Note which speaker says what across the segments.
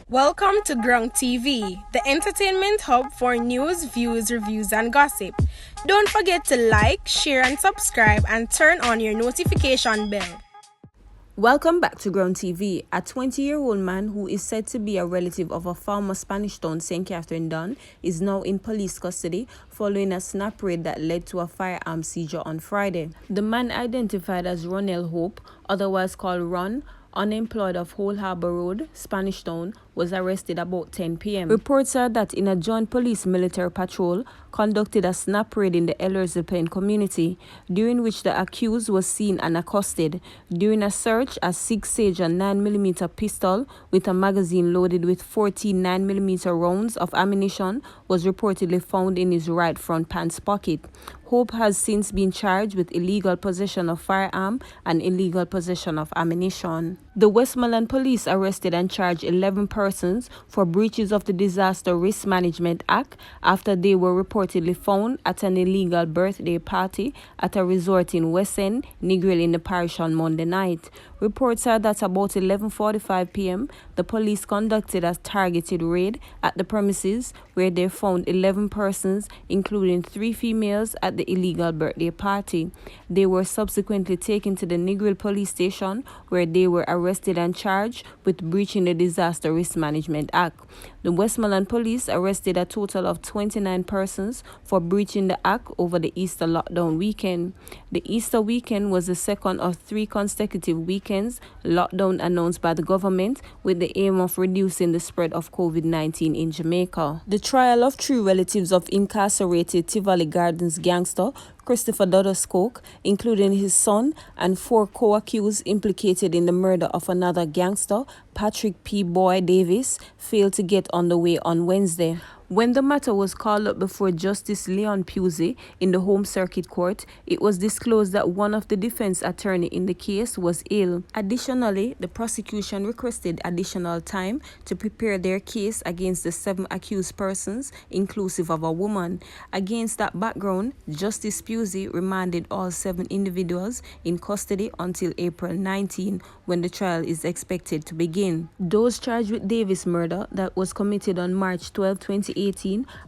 Speaker 1: Welcome to GRUNG TV, the entertainment hub for news, views, reviews, and gossip. Don't forget to like, share, and subscribe, and turn on your notification bell.
Speaker 2: Welcome back to GRUNG TV. A 20-year-old man who is said to be a relative of a former Spanish town, St. Catherine Dunn, is now in police custody following a snap raid that led to a firearm seizure on Friday. The man, identified as Ronell Hope, otherwise called Ron, unemployed of Whole Harbour Road, Spanish Town, was arrested about 10 p.m. Reports are that in a joint police-military patrol conducted a snap raid in the Ellerslie Plain community, during which the accused was seen and accosted. During a search, a 6-gauge 9mm pistol with a magazine loaded with 14 9mm rounds of ammunition was reportedly found in his right front pants pocket. Hope has since been charged with illegal possession of firearm and illegal possession of ammunition. The Westmoreland police arrested and charged 11 persons for breaches of the Disaster Risk Management Act after they were reportedly found at an illegal birthday party at a resort in West End, Negril in the parish on Monday night. Reports are that about 11:45 p.m., the police conducted a targeted raid at the premises where they found 11 persons, including 3 females, at the illegal birthday party. They were subsequently taken to the Negril police station where they were arrested and charged with breaching the Disaster Risk Management Act. The Westmoreland police arrested a total of 29 persons for breaching the act over the Easter lockdown weekend. The Easter weekend was the second of 3 consecutive weekends lockdown announced by the government with the aim of reducing the spread of COVID-19 in Jamaica. The trial of 3 relatives of incarcerated Tivoli Gardens gangster Christopher Coke, including his son and 4 co-accused implicated in the murder of another gangster, Patrick P. Boy Davis, failed to get underway on Wednesday. When the matter was called up before Justice Leon Pusey in the Home Circuit Court, it was disclosed that one of the defense attorney in the case was ill. Additionally, the prosecution requested additional time to prepare their case against the 7 accused persons, inclusive of a woman. Against that background, Justice Pusey remanded all 7 individuals in custody until April 19, when the trial is expected to begin. Those charged with Davis' murder that was committed on March 12, 2018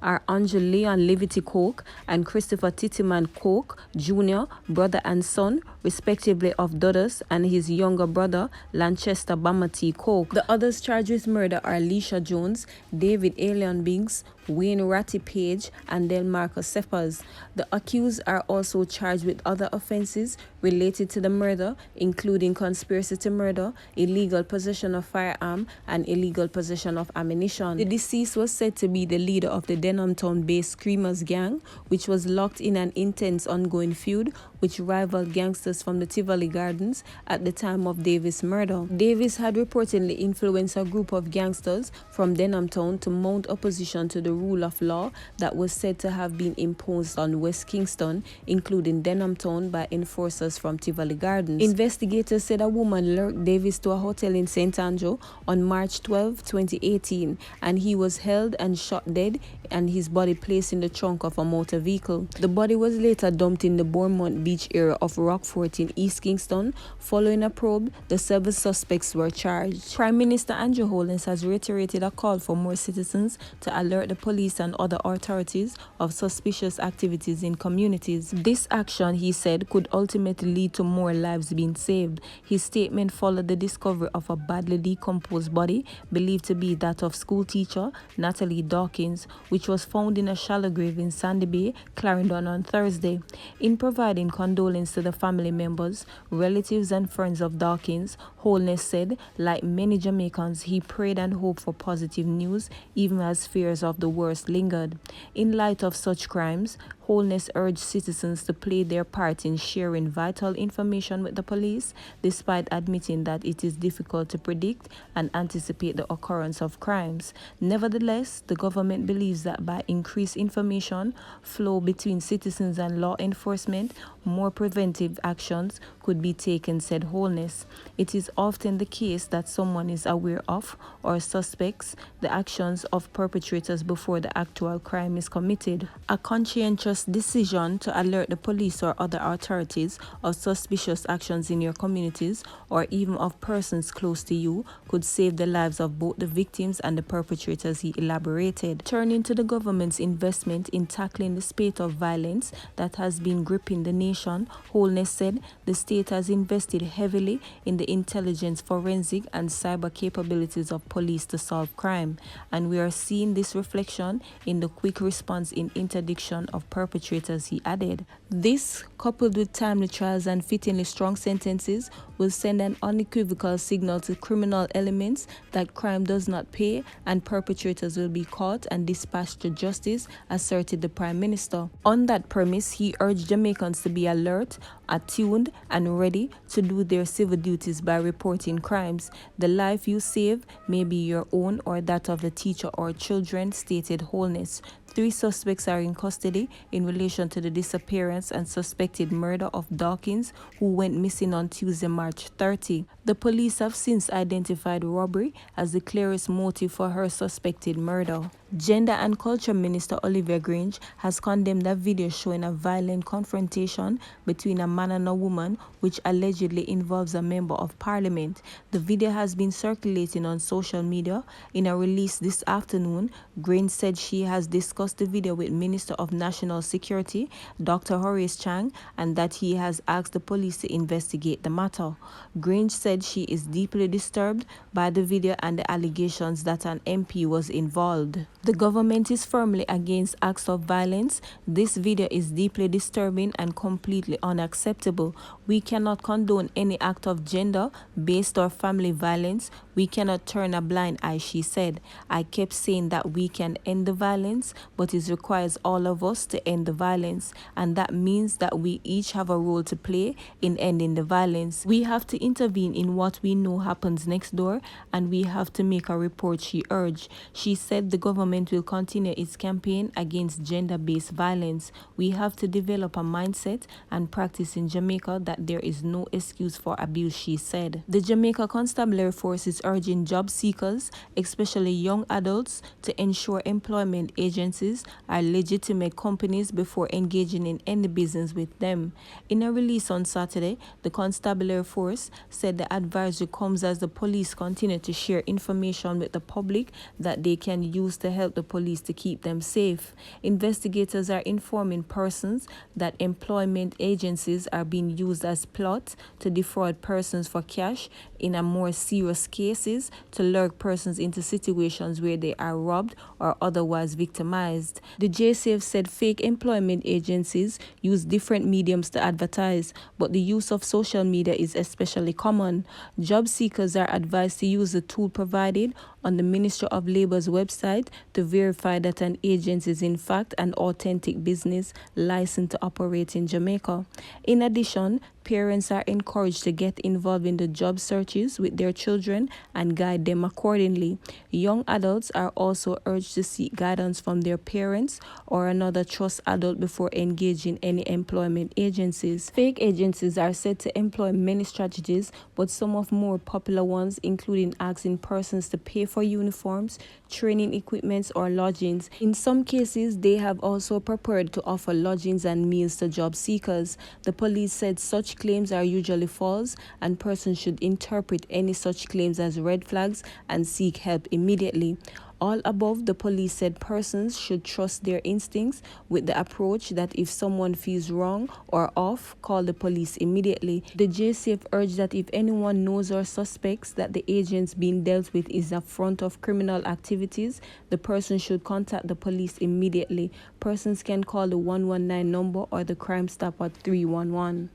Speaker 2: are Angel Leon Livity Coke and Christopher Titiman Coke Jr., brother and son, respectively, of Dodos, and his younger brother, Lanchester Bamati Coke. The others charged with murder are Leisha Jones, David Alien Biggs, Wayne Ratty Page, and Delmarco Seppers. The accused are also charged with other offenses related to the murder, including conspiracy to murder, illegal possession of firearm, and illegal possession of ammunition. The deceased was said to be the leader of the Denhamtown-based Screamers gang, which was locked in an intense ongoing feud which rivaled gangsters from the Tivoli Gardens at the time of Davis' murder. Davis had reportedly influenced a group of gangsters from Denhamtown to mount opposition to the rule of law that was said to have been imposed on West Kingston, including Denhamtown, by enforcers from Tivoli Gardens. Investigators said a woman lurked Davis to a hotel in St. Andrew on March 12, 2018, and he was held and shot dead and his body placed in the trunk of a motor vehicle. The body was later dumped in the Bournemouth Beach area of Rockfort in East Kingston. Following a probe, the 7 suspects were charged. Prime Minister Andrew Holness has reiterated a call for more citizens to alert the police and other authorities of suspicious activities in communities. This action, he said, could ultimately lead to more lives being saved. His statement followed the discovery of a badly decomposed body believed to be that of school teacher Natalie Dawkins, which was found in a shallow grave in Sandy Bay, Clarendon on Thursday. In providing condolence to the family members, relatives and friends of Dawkins, Holness said, like many Jamaicans, he prayed and hoped for positive news even as fears of the worst lingered. In light of such crimes, Holness urged citizens to play their part in sharing vital information with the police, despite admitting that it is difficult to predict and anticipate the occurrence of crimes. Nevertheless, the government believes that by increased information flow between citizens and law enforcement, more preventive actions could be taken, said Holness. It is often the case that someone is aware of or suspects the actions of perpetrators before the actual crime is committed. A conscientious decision to alert the police or other authorities of suspicious actions in your communities or even of persons close to you could save the lives of both the victims and the perpetrators, he elaborated. Turning to the government's investment in tackling the spate of violence that has been gripping the nation, Holness said the state has invested heavily in the intelligence, forensic and cyber capabilities of police to solve crime, and we are seeing this reflection in the quick response in interdiction of perpetrators, he added. This, coupled with timely trials and fittingly strong sentences, will send an unequivocal signal to criminal elements that crime does not pay and perpetrators will be caught and dispatched to justice, asserted the Prime Minister. On that premise, he urged Jamaicans to be alert, attuned, and ready to do their civil duties by reporting crimes. The life you save may be your own or that of the teacher or children, stated Holness. 3 suspects are in custody in relation to the disappearance and suspected murder of Dawkins, who went missing on Tuesday, March 30. The police have since identified robbery as the clearest motive for her suspected murder. Gender and Culture Minister Olivia Grange has condemned a video showing a violent confrontation between a man and a woman which allegedly involves a member of parliament. The video has been circulating on social media. In a release this afternoon, Grange said she has discussed the video with Minister of National Security, Dr. Horace Chang, and that he has asked the police to investigate the matter. Grange said she is deeply disturbed by the video and the allegations that an MP was involved. The government is firmly against acts of violence. This video is deeply disturbing and completely unacceptable. We cannot condone any act of gender-based or family violence. We cannot turn a blind eye, she said. I kept saying that we can end the violence, but it requires all of us to end the violence, and that means that we each have a role to play in ending the violence. We have to intervene in what we know happens next door, and we have to make a report, she urged. She said the government will continue its campaign against gender-based violence. We have to develop a mindset and practice in Jamaica that there is no excuse for abuse, she said. The Jamaica Constabulary Force is urging job seekers, especially young adults, to ensure employment agencies are legitimate companies before engaging in any business with them. In a release on Saturday, the Constabulary Force said the advisory comes as the police continue to share information with the public that they can use to help the police to keep them safe. Investigators are informing persons that employment agencies are being used as plots to defraud persons for cash in a more serious cases, to lure persons into situations where they are robbed or otherwise victimized. The JCF said fake employment agencies use different mediums to advertise, but the use of social media is especially common. Job seekers are advised to use the tool provided on the Ministry of Labor's website to verify that an agency is in fact an authentic business licensed to operate in Jamaica. In addition, parents are encouraged to get involved in the job searches with their children and guide them accordingly. Young adults are also urged to seek guidance from their parents or another trust adult before engaging any employment agencies. Fake agencies are said to employ many strategies, but some of more popular ones including asking persons to pay for uniforms, training equipments, or lodgings. In some cases, they have also prepared to offer lodgings and meals to job seekers. The police said such claims are usually false, and persons should interpret any such claims as red flags and seek help immediately. All above, the police said persons should trust their instincts with the approach that if someone feels wrong or off, call the police immediately. The JCF urged that if anyone knows or suspects that the agents being dealt with is a front of criminal activities, the person should contact the police immediately. Persons can call the 119 number or the Crime Stop at 311.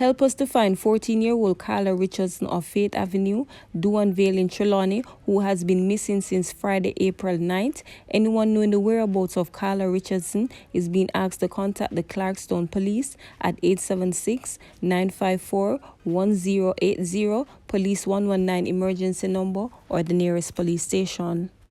Speaker 2: Help us to find 14-year-old Carla Richardson of Faith Avenue, Duanvale in Trelawney, who has been missing since Friday, April 9th. Anyone knowing the whereabouts of Carla Richardson is being asked to contact the Clarkstown Police at 876-954-1080, Police 119 emergency number, or the nearest police station.